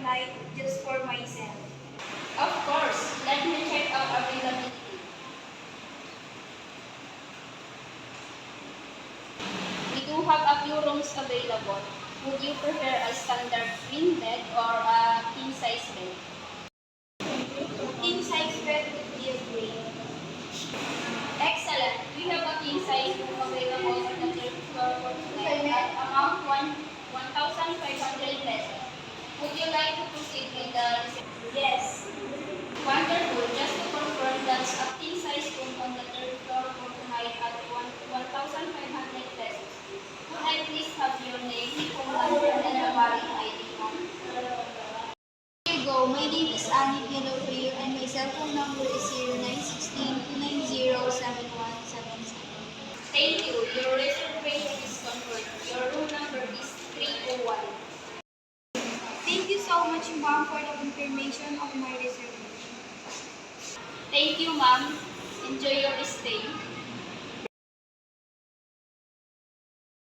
tonight just for myself. Of course, let me check out availability. We do have a few rooms available. Would you prefer a standard queen bed or a king size bed? King size bed would be great. Excellent. We have a king size room available on the third floor for tonight at amount 1,500 pesos. Would you like to proceed with the reservation? Yes. Wonderful. Just to confirm, that's a king size room on the third floor for tonight at 1,500 pesos. Could I please have your name, phone number, and a valid ID, ma'am? Here you go. My name is Annie Villarreal and my cell phone number is 0916-290-7177. Thank you. Your reservation is confirmed. Your room number is 301. Thank you so much, ma'am, for the confirmation of my reservation. Thank you, ma'am. Enjoy your stay.